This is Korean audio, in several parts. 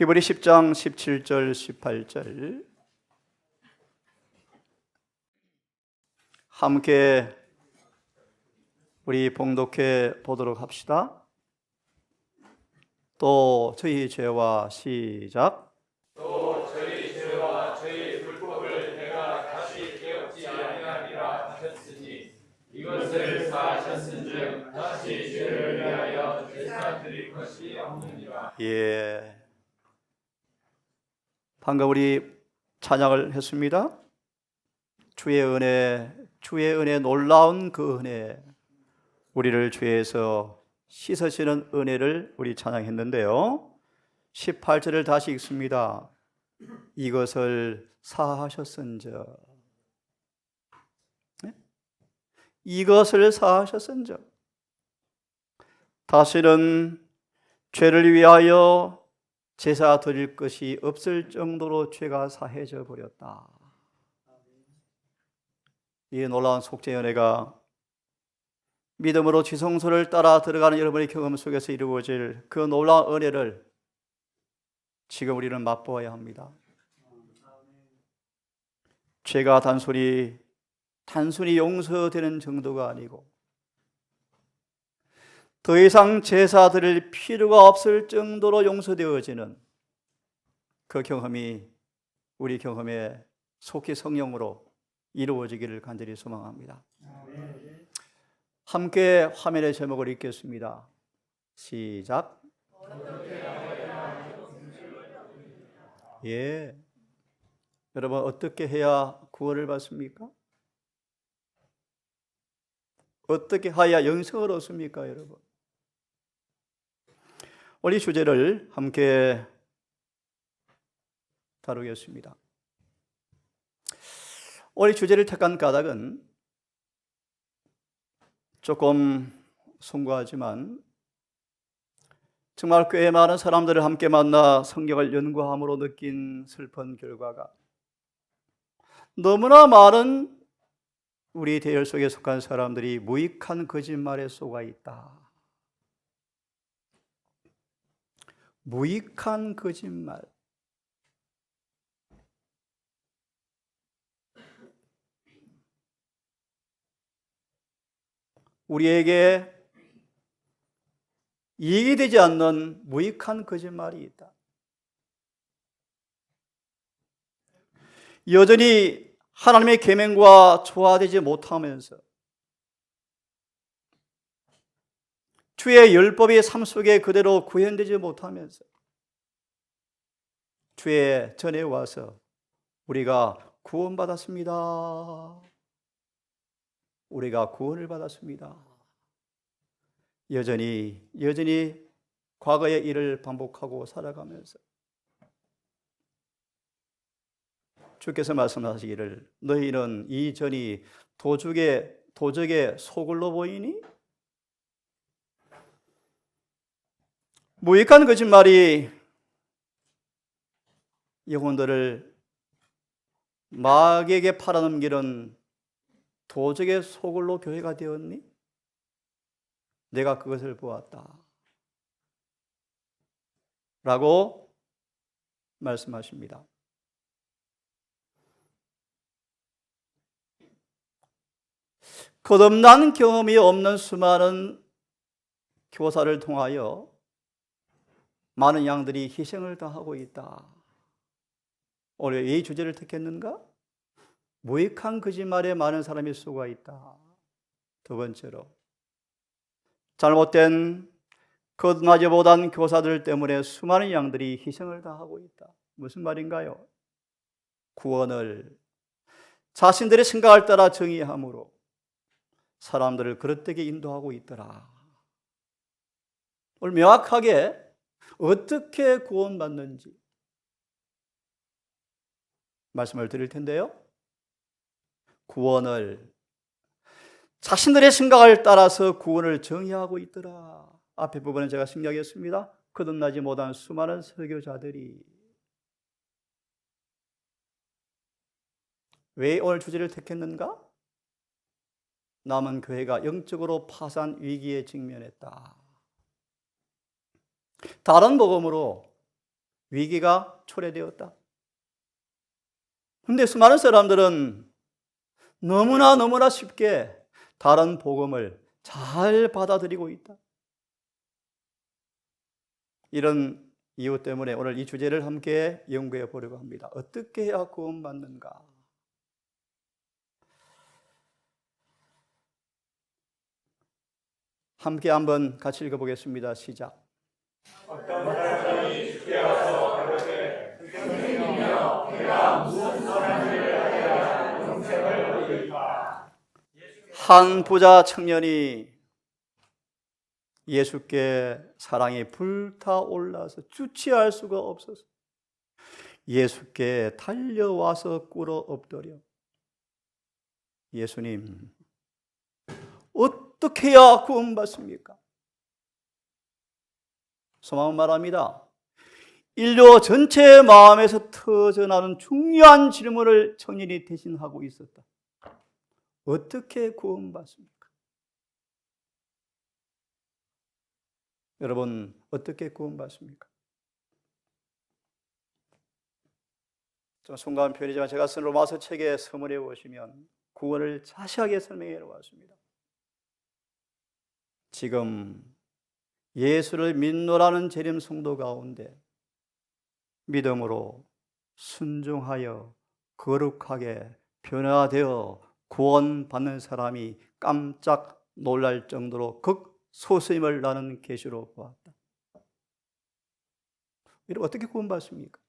히브리 10장 17절 18절 함께 우리 봉독해 보도록 합시다. 또 저희 죄와 시작. 또 저희 죄와 저희 불법을 내가 다시 깨닫지 아니하리라 하셨으니 이것을 사하셨은즉 다시 죄를 위하여 제사 드릴 것이 없느니라. 예, 방금 우리 찬양을 했습니다. 주의 은혜 놀라운 그 은혜, 우리를 죄에서 씻으시는 은혜를 우리 찬양했는데요. 18절을 다시 읽습니다. 이것을 사하셨은즉, 이것을 사하셨은즉 다시는 죄를 위하여 제사 드릴 것이 없을 정도로 죄가 사해져 버렸다. 이 놀라운 속죄의 은혜가 믿음으로 지성소를 따라 들어가는 여러분의 경험 속에서 이루어질 그 놀라운 은혜를 지금 우리는 맛보아야 합니다. 죄가 단순히 용서되는 정도가 아니고 더 이상 제사 드릴 필요가 없을 정도로 용서되어지는 그 경험이 우리 경험에 속히 성령으로 이루어지기를 간절히 소망합니다. 함께 화면의 제목을 읽겠습니다. 시작. 예, 여러분 어떻게 해야 구원을 받습니까? 어떻게 해야 영생을 얻습니까, 여러분? 오늘 이 주제를 함께 다루겠습니다. 오늘 이 주제를 택한 까닭은 조금 송구하지만 정말 꽤 많은 사람들을 함께 만나 성경을 연구함으로 느낀 슬픈 결과가 너무나 많은 우리 대열 속에 속한 사람들이 무익한 거짓말에 속아 있다. 무익한 거짓말. 우리에게 이익이 되지 않는 무익한 거짓말이 있다. 여전히 하나님의 계명과 조화되지 못하면서 주의 율법이 삶 속에 그대로 구현되지 못하면서 주의 전에 와서 우리가 구원받았습니다. 우리가 구원을 받았습니다. 여전히 과거의 일을 반복하고 살아가면서 주께서 말씀하시기를 너희는 이 전이 도적의 소굴로 보이니? 무익한 거짓말이 영혼들을 마귀에게 팔아넘기는 도적의 소굴로 교회가 되었니? 내가 그것을 보았다. 라고 말씀하십니다. 거듭난 경험이 없는 수많은 교사를 통하여 많은 양들이 희생을 당하고 있다. 오늘 이 주제를 택했는가? 무익한 거짓말에 많은 사람이 속아 있다. 두 번째로 잘못된 거듭나지 못한 교사들 때문에 수많은 양들이 희생을 당하고 있다. 무슨 말인가요? 구원을 자신들의 생각을 따라 정의함으로 사람들을 그릇되게 인도하고 있더라. 오늘 명확하게 어떻게 구원받는지 말씀을 드릴 텐데요. 구원을 자신들의 생각을 따라서 구원을 정의하고 있더라. 앞에 부분은 제가 생략했습니다. 거듭나지 못한 수많은 설교자들이 왜 오늘 주제를 택했는가? 남은 교회가 영적으로 파산 위기에 직면했다. 다른 복음으로 위기가 초래되었다. 그런데 수많은 사람들은 너무나 쉽게 다른 복음을 잘 받아들이고 있다. 이런 이유 때문에 오늘 이 주제를 함께 연구해 보려고 합니다. 어떻게 해야 구원받는가? 함께 한번 같이 읽어보겠습니다. 시작. 어떤 사람이 주께 와서 가로되 선생님이여 내가 무슨 선한 일을 하여야 영생을 얻을까? 한 부자 청년이 예수께 사랑이 불타올라서 주체할 수가 없어서 예수께 달려와서 꿇어 엎드려 예수님, 어떻게 해야 구원받습니까? 소망은 말합니다. 인류 전체의 마음에서 터져나오는 중요한 질문을 청년이 대신하고 있었다. 어떻게 구원받습니까? 여러분, 어떻게 구원받습니까? 좀 순간 표현이지만 제가 쓴 로마서 책에 서문에 보시면 구원을 자세하게 설명해 놓았습니다. 지금 예수를 믿노라는 재림 성도 가운데 믿음으로 순종하여 거룩하게 변화되어 구원받는 사람이 깜짝 놀랄 정도로 극소수임을 나는 계시로 보았다. 여러분, 어떻게 구원받습니까?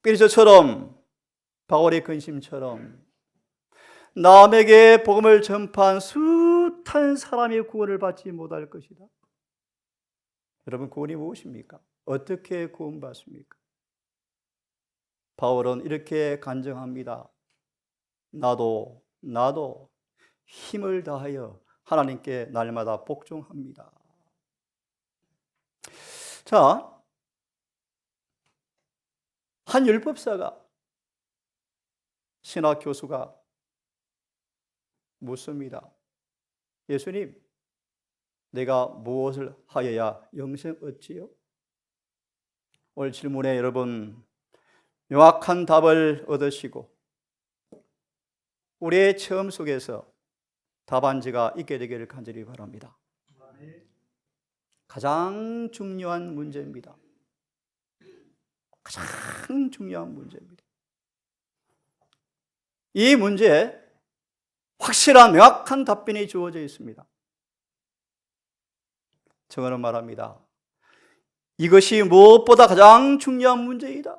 베드로처럼, 바울의 근심처럼 남에게 복음을 전파한 숱한 사람의 구원을 받지 못할 것이다. 여러분, 구원이 무엇입니까? 어떻게 구원받습니까? 바울은 이렇게 간증합니다. 나도 힘을 다하여 하나님께 날마다 복종합니다. 자, 한 율법사가, 신학 교수가 묻습니다. 예수님, 내가 무엇을 하여야 영생 얻지요? 오늘 질문에 여러분 명확한 답을 얻으시고 우리의 체험 속에서 답안지가 있게 되기를 간절히 바랍니다. 가장 중요한 문제입니다. 가장 중요한 문제입니다. 이 문제에 확실한 명확한 답변이 주어져 있습니다. 정언은 말합니다. 이것이 무엇보다 가장 중요한 문제이다.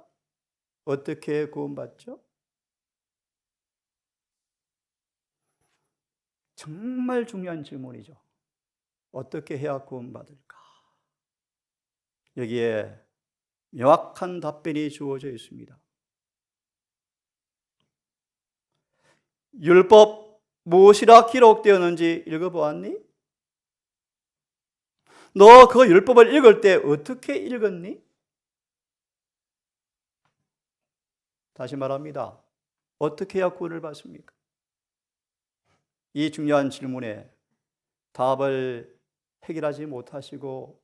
어떻게 구원받죠? 정말 중요한 질문이죠. 어떻게 해야 구원받을까? 여기에 명확한 답변이 주어져 있습니다. 율법 무엇이라 기록되었는지 읽어보았니? 너 그 율법을 읽을 때 어떻게 읽었니? 다시 말합니다. 어떻게 해야 구원을 받습니까? 이 중요한 질문에 답을 해결하지 못하시고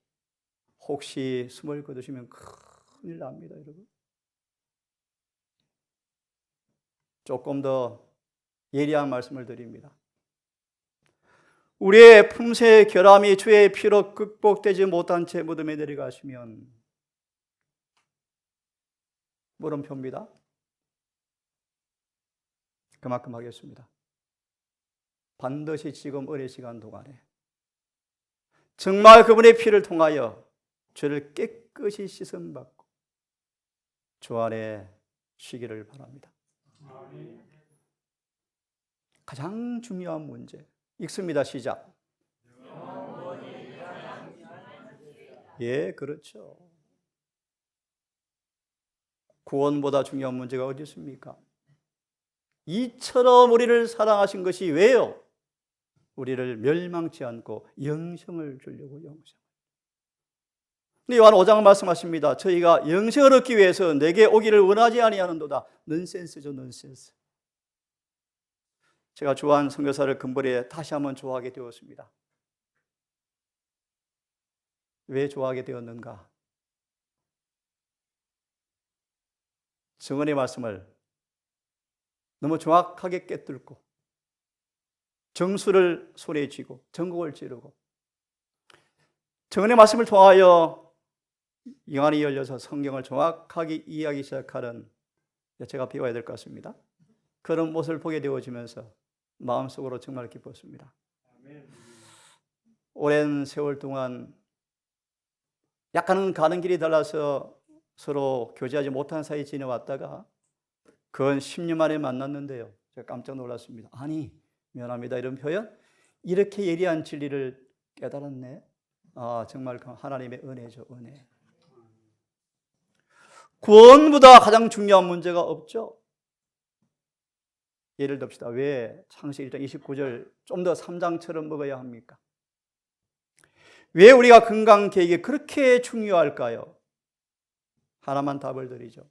혹시 숨을 거두시면 큰일 납니다, 여러분. 조금 더 예리한 말씀을 드립니다. 우리의 품새의 결함이 주의 피로 극복되지 못한 채 무덤에 내려가시면 물음표입니다. 그만큼 하겠습니다. 반드시 지금 어린 시간 동안에 정말 그분의 피를 통하여 죄를 깨끗이 씻음받고 주 안에 쉬기를 바랍니다. 가장 중요한 문제 읽습니다. 시작. 예, 그렇죠. 구원보다 중요한 문제가 어디 있습니까? 이처럼 우리를 사랑하신 것이 왜요? 우리를 멸망치 않고 영생을 주려고 영생. 근데 요한 5장 말씀하십니다. 저희가 영생을 얻기 위해서 내게 오기를 원하지 아니하는도다. 넌센스죠, 넌센스. 제가 좋아하는 선교사를 근본에 다시 한번 좋아하게 되었습니다. 왜 좋아하게 되었는가? 성언의 말씀을 너무 정확하게 꿰뚫고 정수를 손에 쥐고 전곡을 찌르고 정언의 말씀을 통하여 영안이 열려서 성경을 정확하게 이해하기 시작하는, 제가 배워야 될 것 같습니다. 그런 모습을 보게 되어지면서 마음속으로 정말 기뻤습니다. 오랜 세월 동안 약간은 가는 길이 달라서 서로 교제하지 못한 사이 지내왔다가 근 10년 만에 만났는데요, 제가 깜짝 놀랐습니다. 아니, 미안합니다 이런 표현, 이렇게 예리한 진리를 깨달았네. 정말 하나님의 은혜죠, 은혜. 구원보다 가장 중요한 문제가 없죠. 예를 듭시다. 왜 창세기 1장 29절 좀 더 3장처럼 먹어야 합니까? 왜 우리가 건강계획이 그렇게 중요할까요? 하나만 답을 드리죠.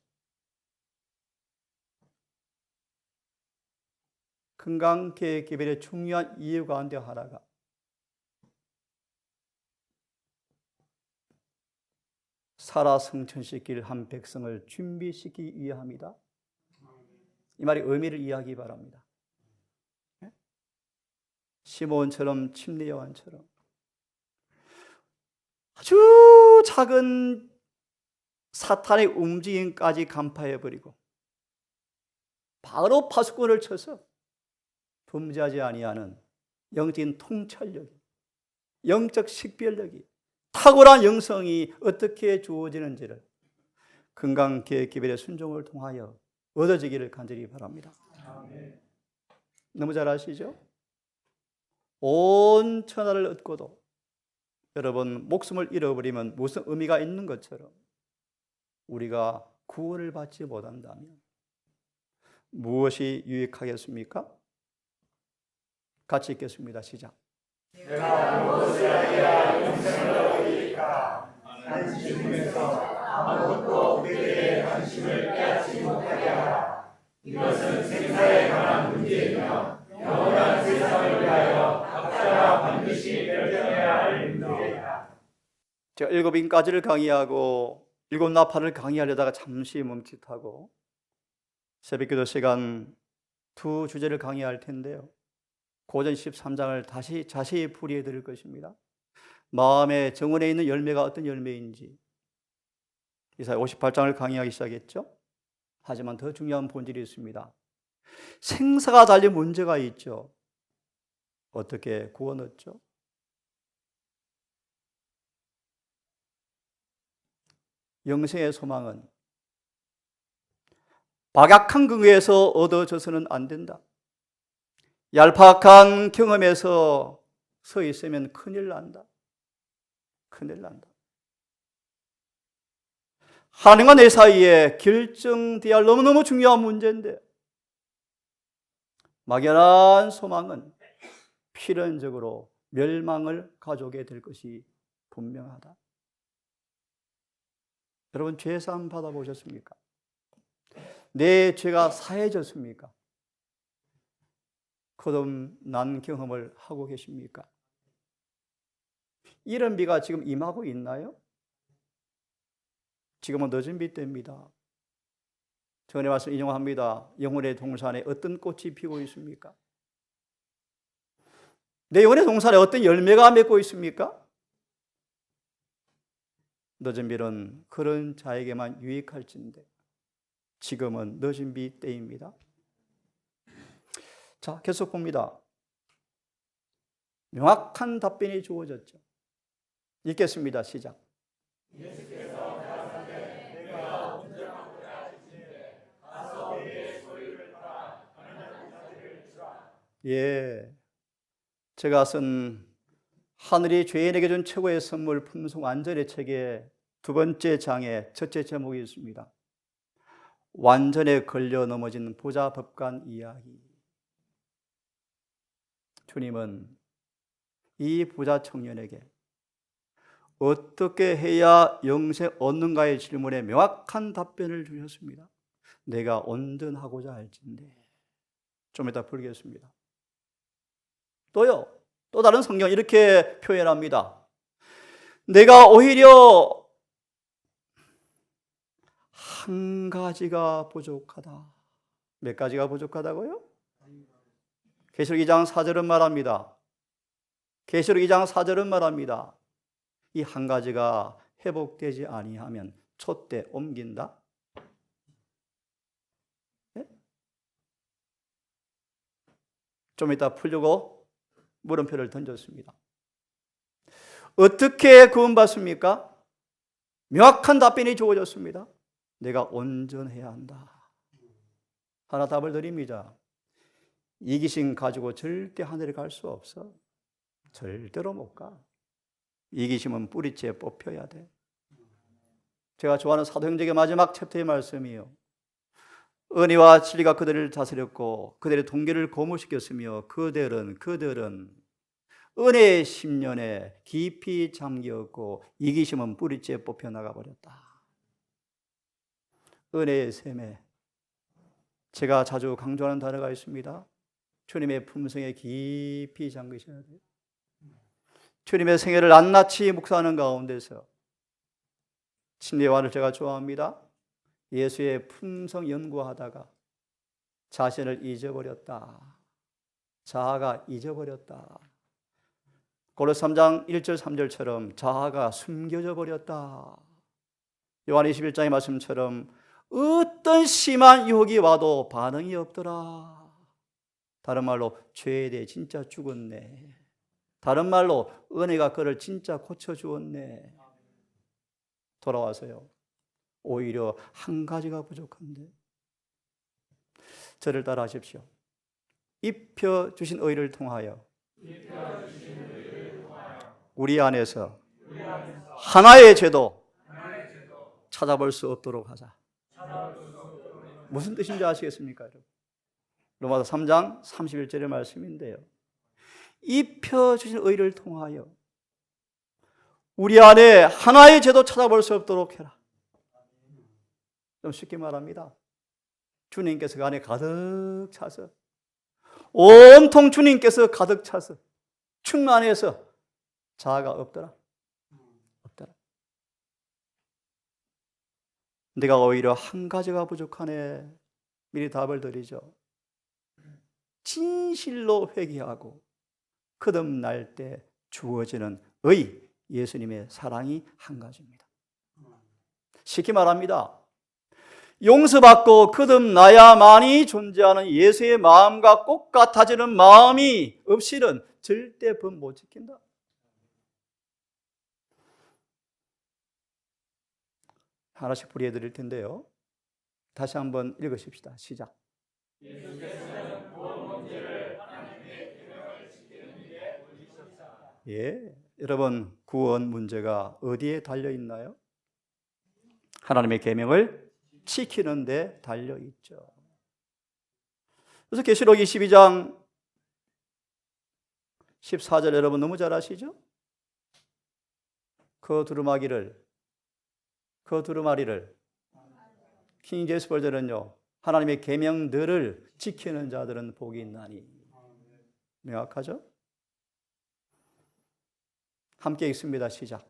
건강계획 개발의 중요한 이유 가운데 하나가 살아 성천시킬 한 백성을 준비시키기 위함이다. 이 말의 의미를 이해하기 바랍니다. 시몬처럼 침례 요한처럼 아주 작은 사탄의 움직임까지 간파해버리고 바로 파수꾼을 쳐서 범죄하지 아니하는 영적인 통찰력이, 영적 식별력이, 탁월한 영성이 어떻게 주어지는지를 건강계획 개발의 순종을 통하여 얻어지기를 간절히 바랍니다. 아멘. 너무 잘 아시죠? 온 천하를 얻고도 여러분 목숨을 잃어버리면 무슨 의미가 있는 것처럼 우리가 구원을 받지 못한다면 무엇이 유익하겠습니까? 같이 읽겠습니다. 시작. 내가 무엇을 하여야 영생을 얻으리까? 난 지금에서 아무것도 그들의 관심을 빼앗지 못하게 하라. 이것은 생사에 관한 문제이며 영원한 세상을 위하여 각자가 반드시 결정해야 할 문제이다. 제가 7인까지를 강의하고 7나팔을 강의하려다가 잠시 멈칫하고 새벽기도 시간 2 주제를 강의할 텐데요, 고전 13장을 다시 자세히 풀이해 드릴 것입니다. 마음의 정원에 있는 열매가 어떤 열매인지 이사야 58장을 강의하기 시작했죠. 하지만 더 중요한 본질이 있습니다. 생사가 달린 문제가 있죠. 어떻게 구원 얻죠? 영생의 소망은 박약한 근거에서 얻어져서는 안 된다. 얄팍한 경험에서 서 있으면 큰일 난다. 큰일 난다. 하나님과 내 사이에 결정되어야 할 너무너무 중요한 문제인데 막연한 소망은 필연적으로 멸망을 가져오게 될 것이 분명하다. 여러분, 죄사함 받아보셨습니까? 내 죄가 사해졌습니까? 거듭난 경험을 하고 계십니까? 이런 비가 지금 임하고 있나요? 지금은 늦은 비 때입니다. 전에 말씀 인용합니다. 영혼의 동산에 어떤 꽃이 피고 있습니까? 내 영혼의 동산에 어떤 열매가 맺고 있습니까? 늦은 비는 그런 자에게만 유익할진데 지금은 늦은 비 때입니다. 자, 계속 봅니다. 명확한 답변이 주어졌죠. 읽겠습니다. 시작. 예, 제가 쓴 하늘이 죄인에게 준 최고의 선물 품성 완전의 책의 2번째 장의 첫째 제목이 있습니다. 완전에 걸려 넘어진 부자 법관 이야기. 주님은 이 부자 청년에게 어떻게 해야 영생 얻는가의 질문에 명확한 답변을 주셨습니다. 내가 온전하고자 할진대. 좀 이따 풀겠습니다. 또요, 또 다른 성경 이렇게 표현합니다. 내가 오히려 한 가지가 부족하다. 몇 가지가 부족하다고요? 계시록 2장 4절은 말합니다. 계시록 2장 4절은 말합니다. 이 한 가지가 회복되지 아니하면 촛대 옮긴다. 네? 좀 이따 풀려고 물음표를 던졌습니다. 어떻게 구원받습니까? 명확한 답변이 주어졌습니다. 내가 온전해야 한다. 하나 답을 드립니다. 이기심 가지고 절대 하늘에 갈 수 없어. 절대로 못 가. 이기심은 뿌리째 뽑혀야 돼. 제가 좋아하는 사도행전의 마지막 챕터의 말씀이요. 은혜와 진리가 그들을 다스렸고 그들의 동기를 고무시켰으며 그들은 은혜의 심년에 깊이 잠겼고 이기심은 뿌리째 뽑혀 나가버렸다. 은혜의 샘에 제가 자주 강조하는 단어가 있습니다. 주님의 품성에 깊이 잠기셔야 돼요. 주님의 생애를 낱낱이 묵상하는 가운데서 침례요한을 제가 좋아합니다. 예수의 품성 연구하다가 자신을 잊어버렸다. 자아가 잊어버렸다. 고린도서 3장 1절 3절처럼 자아가 숨겨져 버렸다. 요한 21장의 말씀처럼 어떤 심한 유혹이 와도 반응이 없더라. 다른 말로 죄에 대해 진짜 죽었네. 다른 말로 은혜가 그를 진짜 고쳐주었네. 돌아와서요. 오히려 한 가지가 부족한데. 저를 따라 하십시오. 입혀주신 의를 통하여 우리 안에서 하나의 죄도 찾아볼 수 없도록 하자. 무슨 뜻인지 아시겠습니까, 여러분? 로마서 3장 31절의 말씀인데요. 입혀주신 의를 통하여 우리 안에 하나의 죄도 찾아볼 수 없도록 해라. 좀 쉽게 말합니다. 주님께서 그 안에 가득 차서 온통 주님께서 가득 차서 충만해서 자아가 없더라. 없더라. 내가 오히려 한 가지가 부족하네. 미리 답을 드리죠. 진실로 회개하고 거듭날 때 주어지는 예수님의 사랑이 한 가지입니다. 쉽게 말합니다. 용서받고 거듭나야만이 존재하는 예수의 마음과 꼭 같아지는 마음이 없이는 절대 법 못 지킨다. 하나씩 풀이해 드릴 텐데요. 다시 한번 읽으십시다. 시작. 예수께서는 구원 문제를 하나님의 계명을 지키는 일에 올리셨다. 예, 여러분 구원 문제가 어디에 달려 있나요? 하나님의 계명을 지키는 데 달려 있죠. 그래서 계시록 22장 14절 여러분 너무 잘 아시죠? 그 두루마리를 킹 제임스 버전은요. 하나님의 계명들을 지키는 자들은 복이 있나니. 명확하죠? 함께 읽습니다. 시작.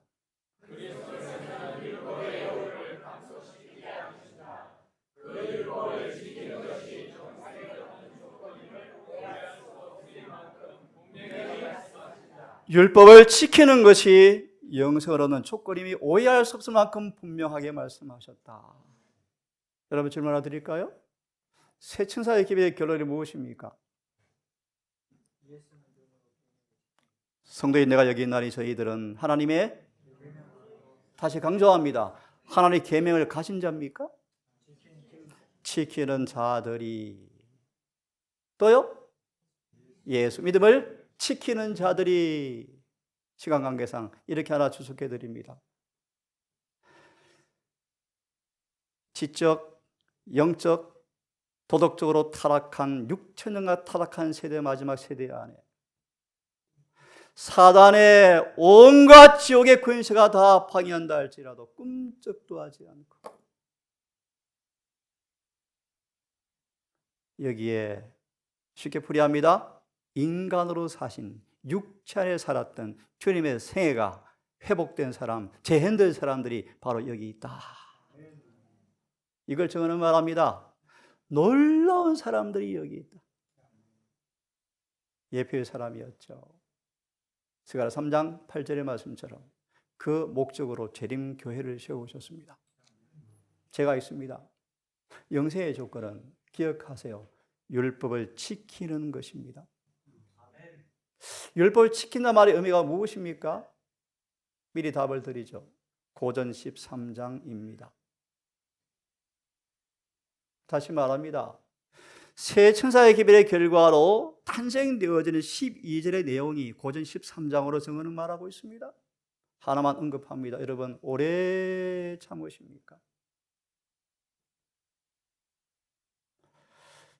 율법을 지키는 것이 영생을 얻는 촉구림이 오해할 수 없을 만큼 분명하게 말씀하셨다. 여러분 질문 하나 드릴까요? 새 천사의 기별의 결론이 무엇입니까? 성도인 내가 여기 있나니 저희들은 하나님의, 다시 강조합니다. 하나님의 계명을 가진 자입니까? 지키는 자들이. 또요? 예수 믿음을 지키는 자들이. 시간 관계상 이렇게 하나 추측해 드립니다. 지적, 영적, 도덕적으로 타락한 6천년간 타락한 세대, 마지막 세대 안에 사단의 온갖 지옥의 권세가 다 방해한다 할지라도 꿈쩍도 하지 않고 여기에 쉽게 풀이합니다. 인간으로 사신 육체 안에 살았던 주님의 생애가 회복된 사람, 재현된 사람들이 바로 여기 있다. 이걸 정하는 말합니다. 놀라운 사람들이 여기 있다. 예표의 사람이었죠. 스가랴 3장 8절의 말씀처럼 그 목적으로 재림교회를 세우셨습니다. 제가 있습니다. 영생의 조건은 기억하세요. 율법을 지키는 것입니다. 율법을 지킨다는 말의 의미가 무엇입니까? 미리 답을 드리죠. 고전 13장입니다. 다시 말합니다. 새 천사의 기별의 결과로 탄생되어지는 12절의 내용이 고전 13장으로 정언을 말하고 있습니다. 하나만 언급합니다. 여러분, 오래 참으십니까?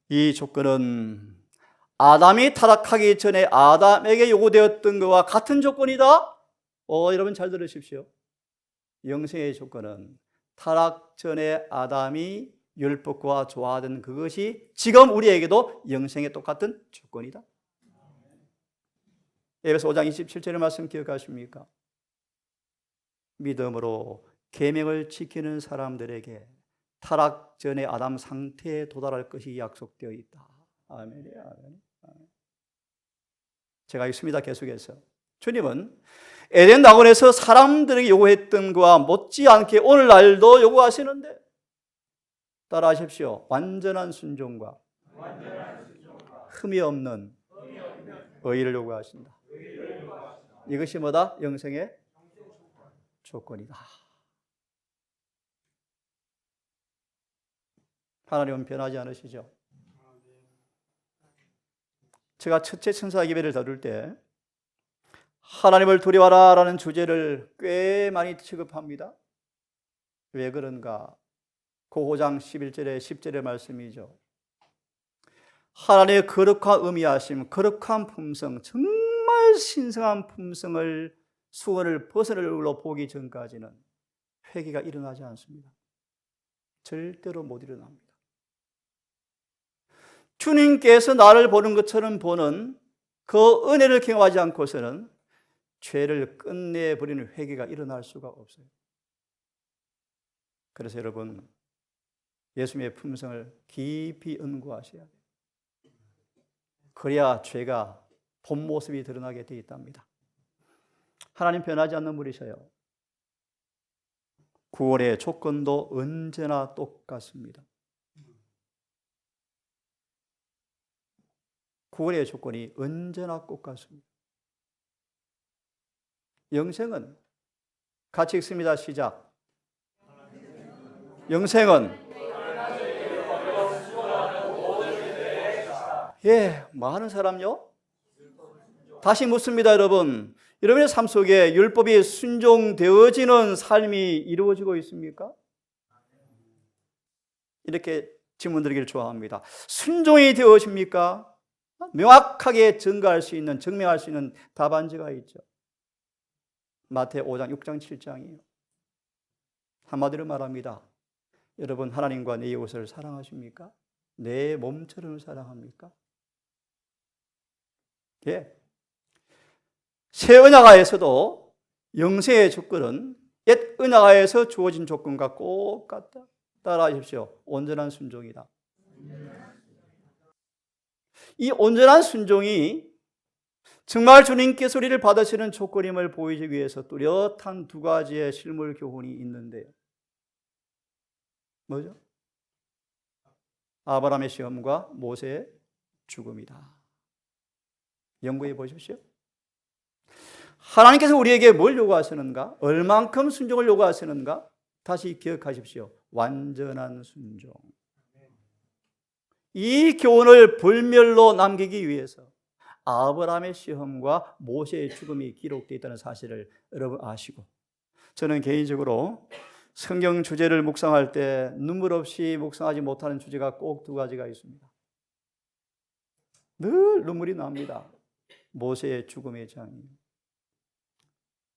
이 조건은 아담이 타락하기 전에 아담에게 요구되었던 것과 같은 조건이다. 여러분 잘 들으십시오. 영생의 조건은 타락 전에 아담이 율법과 좋아하던 그것이 지금 우리에게도 영생에 똑같은 조건이다. 에베소 5장 27절의 말씀 기억하십니까? 믿음으로 계명을 지키는 사람들에게 타락 전에 아담 상태에 도달할 것이 약속되어 있다. 아멘. 아멘. 제가 읽습니다. 계속해서 주님은 에덴 낙원에서 사람들에게 요구했던 것과 못지않게 오늘날도 요구하시는데 따라하십시오. 완전한 순종과 흠이 없는 의의를 요구하신다. 이것이 뭐다? 영생의 조건이다. 하나님은 변하지 않으시죠? 제가 첫째 천사의 기별을 다룰 때 하나님을 두려워하라 라는 주제를 꽤 많이 취급합니다. 왜 그런가? 그 5장 11절에 10절의 말씀이죠. 하나님의 거룩한 의미하심, 거룩한 품성, 정말 신성한 품성을 수원을 벗어날 걸로 보기 전까지는 회개가 일어나지 않습니다. 절대로 못 일어납니다. 주님께서 나를 보는 것처럼 보는 그 은혜를 경험하지 않고서는 죄를 끝내버리는 회개가 일어날 수가 없어요. 그래서 여러분, 예수님의 품성을 깊이 연구하셔야 돼요. 그래야 죄가 본 모습이 드러나게 되어 있답니다. 하나님 변하지 않는 분이셔요. 구원의 조건도 언제나 똑같습니다. 구원의 조건이 언제나 똑같습니다. 영생은 같이 읽습니다. 시작. 영생은 많은 사람요? 다시 묻습니다, 여러분. 여러분의 삶 속에 율법이 순종되어지는 삶이 이루어지고 있습니까? 이렇게 질문 드리기를 좋아합니다. 순종이 되어집니까? 명확하게 증거할 수 있는, 증명할 수 있는 답안지가 있죠. 마태 5장, 6장, 7장이에요. 한마디로 말합니다. 여러분, 하나님과 내 이웃을 사랑하십니까? 내 몸처럼 사랑합니까? 예. 새 언약하에서도 영생의 조건은 옛 언약하에서 주어진 조건과 똑같다. 따라하십시오. 온전한 순종이다. 이 온전한 순종이 정말 주님께서 우리를 받으시는 조건임을 보이기 위해서 뚜렷한 두 가지의 실물 교훈이 있는데요. 뭐죠? 아브라함의 시험과 모세의 죽음이다. 연구해 보십시오. 하나님께서 우리에게 뭘 요구하시는가? 얼만큼 순종을 요구하시는가? 다시 기억하십시오. 완전한 순종. 이 교훈을 불멸로 남기기 위해서 아브라함의 시험과 모세의 죽음이 기록되어 있다는 사실을 여러분 아시고, 저는 개인적으로 성경 주제를 묵상할 때 눈물 없이 묵상하지 못하는 주제가 꼭 두 가지가 있습니다. 늘 눈물이 납니다. 모세의 죽음의 장면.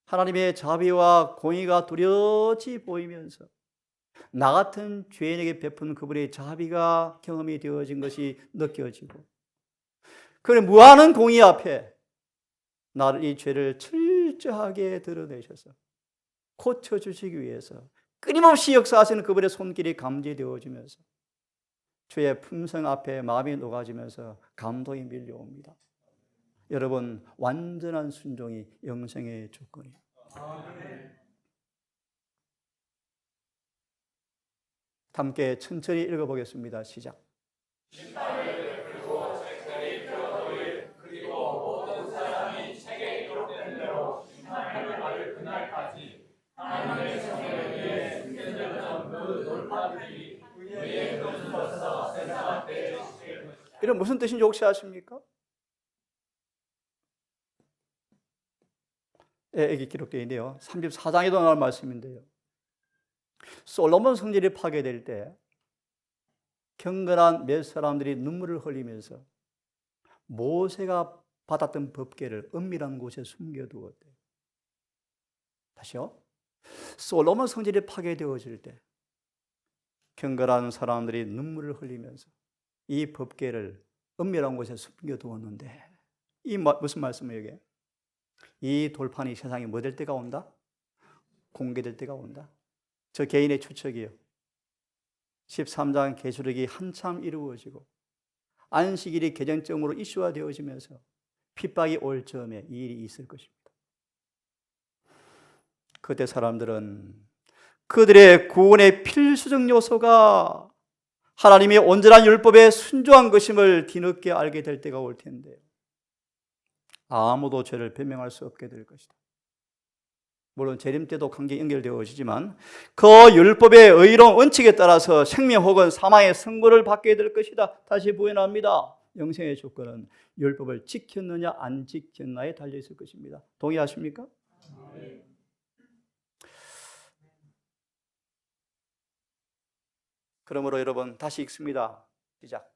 하나님의 자비와 공의가 뚜렷이 보이면서 나 같은 죄인에게 베푼 그분의 자비가 경험이 되어진 것이 느껴지고, 그런 무한한 공의 앞에 나를 이 죄를 철저하게 드러내셔서 고쳐주시기 위해서 끊임없이 역사하시는 그분의 손길이 감지되어지면서 주의 품성 앞에 마음이 녹아지면서 감동이 밀려옵니다. 여러분, 완전한 순종이 영생의 조건이에요. 함께 천천히 읽어보겠습니다. 시작. 이런 무슨 뜻인지 혹시 아십니까? 여기 기록되어 있네요. 34장에도 나올 말씀인데요. 솔로몬 성전이 파괴될 때 경건한 몇 사람들이 눈물을 흘리면서 모세가 받았던 법궤를 은밀한 곳에 숨겨두었대요. 다시요. 솔로몬 성전이 파괴되어질 때 경건한 사람들이 눈물을 흘리면서 이 법궤를 은밀한 곳에 숨겨두었는데 이 무슨 말씀이에요 이게? 이 돌판이 세상에 뭐 될 때가 온다? 공개될 때가 온다. 저 개인의 추측이에요. 13장 계시록이 한참 이루어지고 안식일이 개정점으로 이슈화되어지면서 핍박이 올 즈음에 이 일이 있을 것입니다. 그때 사람들은 그들의 구원의 필수적 요소가 하나님의 온전한 율법에 순종한 것임을 뒤늦게 알게 될 때가 올 텐데요. 아무도 죄를 변명할 수 없게 될 것이다. 물론 재림 때도 관계 연결되어지지만 그 율법의 의로운 원칙에 따라서 생명 혹은 사망의 선고를 받게 될 것이다. 다시 부연합니다. 영생의 조건은 율법을 지켰느냐 안 지켰느냐에 달려 있을 것입니다. 동의하십니까? 그러므로 여러분 다시 읽습니다. 시작.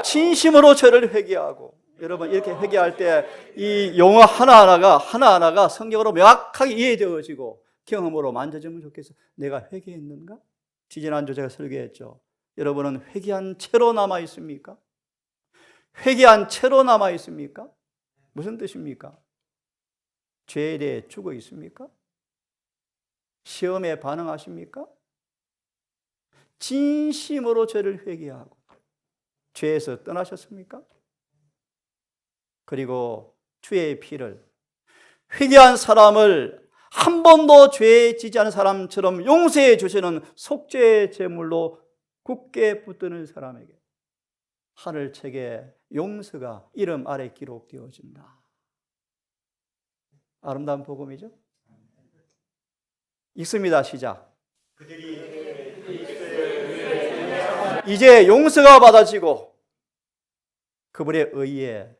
진심으로 죄를 회개하고 여러분 이렇게 회개할 때 이 용어 하나하나가 성경으로 명확하게 이해되어지고 경험으로 만져지면 좋겠어. 내가 회개했는가? 지지난주 제가 설교했죠. 여러분은 회개한 채로 남아 있습니까? 회개한 채로 남아 있습니까? 무슨 뜻입니까? 죄에 대해 죽어 있습니까? 시험에 반응하십니까? 진심으로 죄를 회개하고 죄에서 떠나셨습니까? 그리고 주의 피를 회개한 사람을 한 번도 죄에 지지 않은 사람처럼 용서해 주시는 속죄의 제물로 굳게 붙드는 사람에게 하늘책에 용서가 이름 아래 기록되어진다. 아름다운 복음이죠? 읽습니다. 시작. 이제 용서가 받아지고 그분의 의에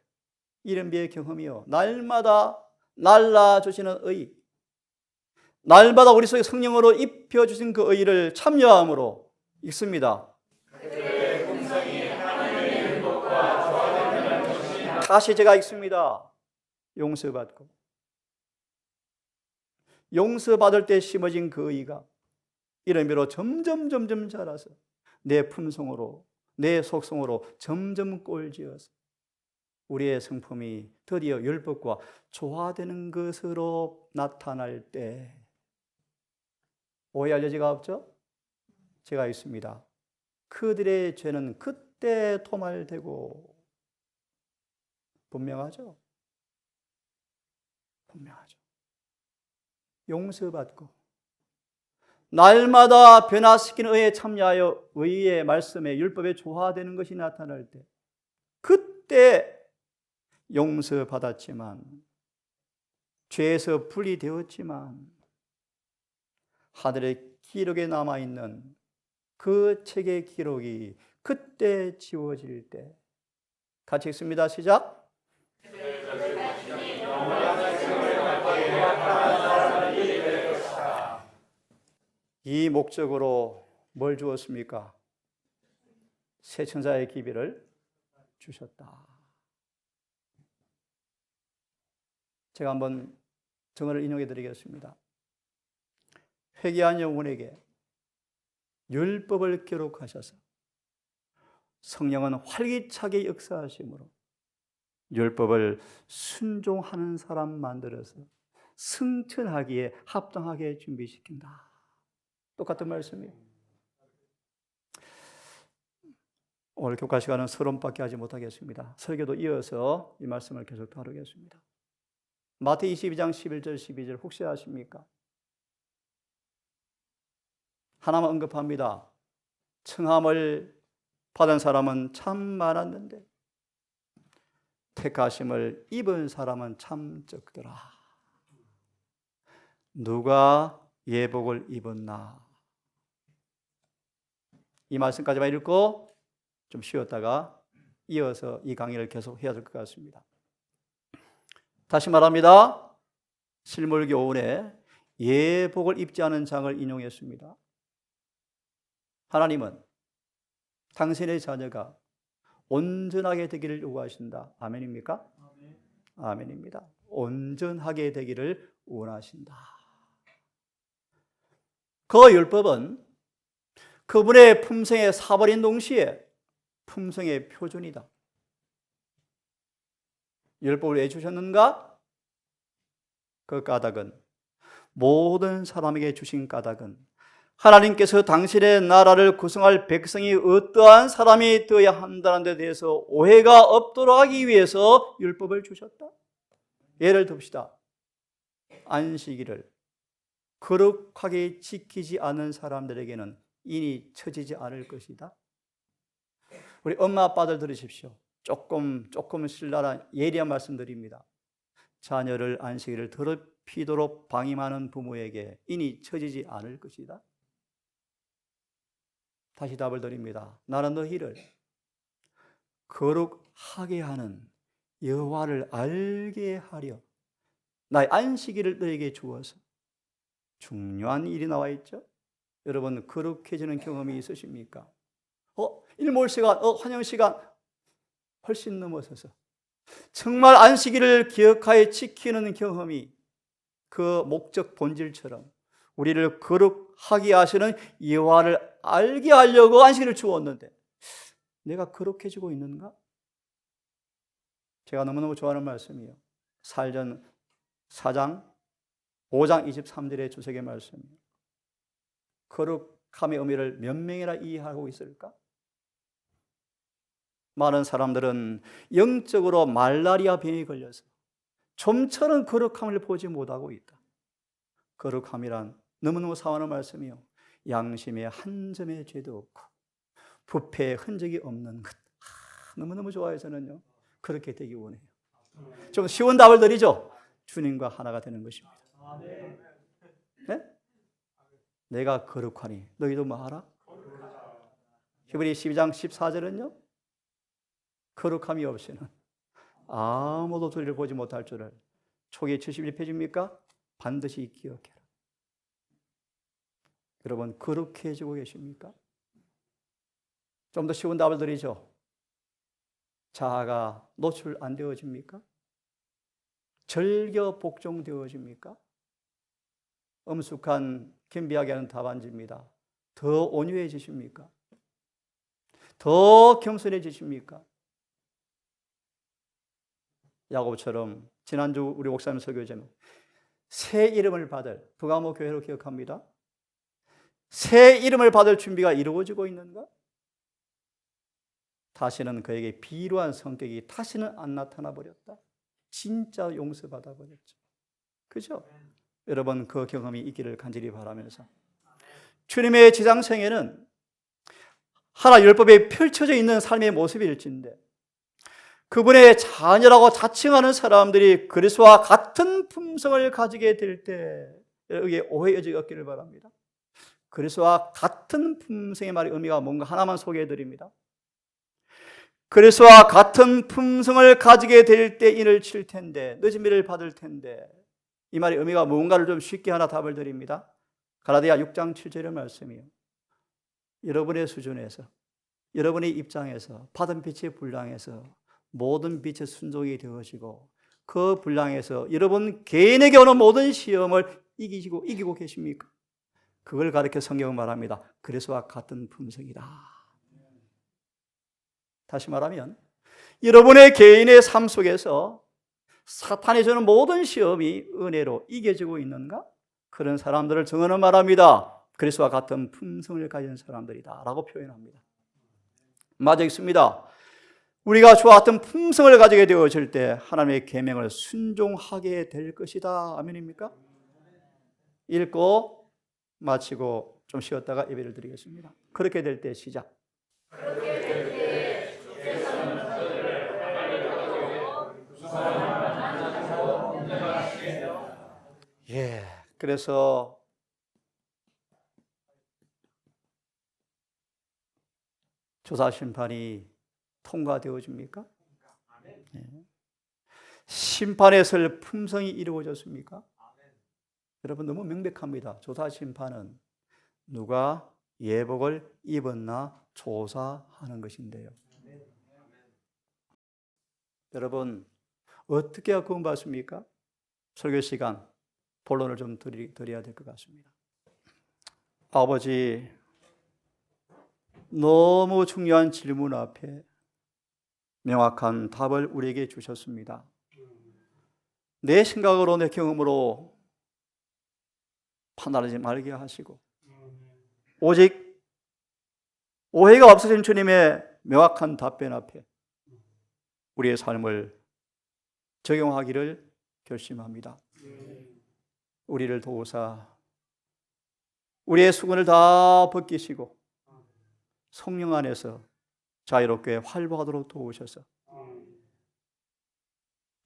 이른비의 경험이요 날마다 날라주시는 의, 날마다 우리 속에 성령으로 입혀주신 그 의를 참여함으로 읽습니다. 다시 제가 읽습니다. 용서받고 용서받을 때 심어진 그 의가 이름으로 점점 자라서 내 품성으로 내 속성으로 점점 꼴지어서 우리의 성품이 드디어 율법과 조화되는 것으로 나타날 때 오해할 여지가 없죠? 제가 있습니다. 그들의 죄는 그때 도말되고 분명하죠? 분명하죠. 용서받고 날마다 변화시키는 의에 참여하여 의의 말씀에 율법에 조화되는 것이 나타날 때 그때 용서받았지만 죄에서 분리되었지만 하늘의 기록에 남아있는 그 책의 기록이 그때 지워질 때 같이 읽습니다. 시작. 이 목적으로 뭘 주었습니까? 새 천사의 기비를 주셨다. 제가 한번 정언을 인용해 드리겠습니다. 회개한 영혼에게 율법을 기록하셔서 성령은 활기차게 역사하심으로 율법을 순종하는 사람 만들어서 승천하기에 합당하게 준비시킨다. 똑같은 말씀이에요. 오늘 교과 시간은 서론밖에 하지 못하겠습니다. 설교도 이어서 이 말씀을 계속 다루겠습니다. 마태 22장 11절 12절 혹시 아십니까? 하나만 언급합니다. 청함을 받은 사람은 참 많았는데 택하심을 입은 사람은 참 적더라. 누가 예복을 입었나? 이 말씀까지만 읽고 좀 쉬었다가 이어서 이 강의를 계속 해야 될 것 같습니다. 다시 말합니다. 실물교훈에 예복을 입지 않은 장을 인용했습니다. 하나님은 당신의 자녀가 온전하게 되기를 요구하신다. 아멘입니까? 아멘입니다. 온전하게 되기를 원하신다. 그 율법은 그분의 품성에 사버린 동시에 품성의 표준이다. 율법을 왜 주셨는가? 그 까닭은, 모든 사람에게 주신 까닭은 하나님께서 당신의 나라를 구성할 백성이 어떠한 사람이 되어야 한다는 데 대해서 오해가 없도록 하기 위해서 율법을 주셨다. 예를 듭시다. 안식일을 거룩하게 지키지 않은 사람들에게는 인이 처지지 않을 것이다. 우리 엄마 아빠들 들으십시오. 조금 신랄한 예리한 말씀드립니다. 자녀를 안식일을 더럽히도록 방임하는 부모에게 인이 처지지 않을 것이다. 다시 답을 드립니다. 나는 너희를 거룩하게 하는 여호와를 알게 하려 나의 안식일을 너에게 주어서. 중요한 일이 나와 있죠. 여러분 거룩해지는 경험이 있으십니까? 일몰시간, 환영시간 훨씬 넘어서서 정말 안식일을 기억하여 지키는 경험이 그 목적 본질처럼 우리를 거룩하게 하시는 여호와를 알게 하려고 안식일을 주었는데 내가 거룩해지고 있는가? 제가 너무너무 좋아하는 말씀이에요. 사전 4장 5장 23절의 주석의 말씀이에요. 거룩함의 의미를 몇 명이나 이해하고 있을까? 많은 사람들은 영적으로 말라리아 병에 걸려서 좀처럼 거룩함을 보지 못하고 있다. 거룩함이란 너무너무 사원한 말씀이요. 양심에 한 점의 죄도 없고 부패의 흔적이 없는 것. 너무너무 좋아요. 저는요. 그렇게 되기 원해요. 좀 쉬운 답을 드리죠. 주님과 하나가 되는 것입니다. 네? 내가 거룩하니 너희도 뭐 하라? 히브리 12장 14절은요. 거룩함이 없이는 아무도 주를 보지 못할 줄을 초기 71페이지입니까? 반드시 기억해라. 여러분 거룩해지고 계십니까? 좀 더 쉬운 답을 드리죠. 자아가 노출 안 되어집니까? 절겨 복종되어집니까? 엄숙한 겸비하게 하는 답안지입니다. 더 온유해지십니까? 더 겸손해지십니까? 야고보처럼 지난주 우리 목사님 설교 제목 새 이름을 받을 부가모 교회로 기억합니다. 새 이름을 받을 준비가 이루어지고 있는가? 다시는 그에게 비루한 성격이 다시는 안 나타나 버렸다. 진짜 용서받아 버렸죠. 그죠? 여러분 그 경험이 있기를 간절히 바라면서 주님의 지상생애는 하나 율법에 펼쳐져 있는 삶의 모습일진데 그분의 자녀라고 자칭하는 사람들이 그리스도와 같은 품성을 가지게 될 때 여기에 오해 여지가 없기를 바랍니다. 그리스도와 같은 품성의 말의 의미가 뭔가 하나만 소개해 드립니다. 그리스도와 같은 품성을 가지게 될 때 인을 칠 텐데 늦은미를 받을 텐데 이 말의 의미가 뭔가를 좀 쉽게 하나 답을 드립니다. 갈라디아 6장 7절의 말씀이요. 여러분의 수준에서 여러분의 입장에서 받은 빛의 분량에서 모든 빛의 순종이 되어지고 그 분량에서 여러분 개인에게 오는 모든 시험을 이기고 계십니까? 그걸 가르쳐 성경은 말합니다. 그리스도와 같은 품성이다. 다시 말하면 여러분의 개인의 삶 속에서 사탄이 주는 모든 시험이 은혜로 이겨지고 있는가? 그런 사람들을 증언을 말합니다. 그리스도와 같은 품성을 가진 사람들이다 라고 표현합니다. 맞아 있습니다. 우리가 주와 같은 품성을 가지게 되어질 때 하나님의 계명을 순종하게 될 것이다. 아멘입니까? 읽고 마치고 좀 쉬었다가 예배를 드리겠습니다. 그렇게 될 때 시작. 예, 그래서 조사 심판이 통과되어집니까? 예. 심판에 설 품성이 이루어졌습니까? 여러분 너무 명백합니다. 조사 심판은 누가 예복을 입었나 조사하는 것인데요. 여러분 어떻게 구원받습니까? 설교 시간 본론을 좀 드려야 될 것 같습니다. 아버지, 너무 중요한 질문 앞에 명확한 답을 우리에게 주셨습니다. 내 생각으로 내 경험으로 판단하지 말게 하시고 오직 오해가 없으신 주님의 명확한 답변 앞에 우리의 삶을 적용하기를 결심합니다. 우리를 도우사 우리의 수건을 다 벗기시고 성령 안에서 자유롭게 활보하도록 도우셔서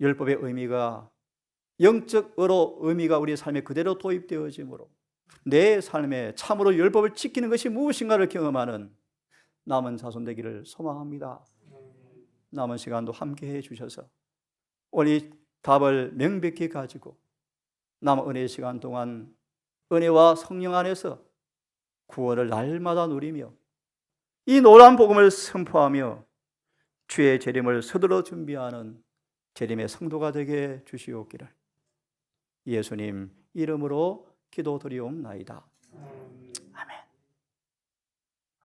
율법의 의미가 영적으로 의미가 우리 삶에 그대로 도입되어지므로 내 삶에 참으로 율법을 지키는 것이 무엇인가를 경험하는 남은 자손 되기를 소망합니다. 남은 시간도 함께해 주셔서 오늘 답을 명백히 가지고 남은 은혜의 시간 동안 은혜와 성령 안에서 구원을 날마다 누리며 이 놀라운 복음을 선포하며 주의 재림을 서둘러 준비하는 재림의 성도가 되게 주시옵기를 예수님 이름으로 기도드리옵나이다.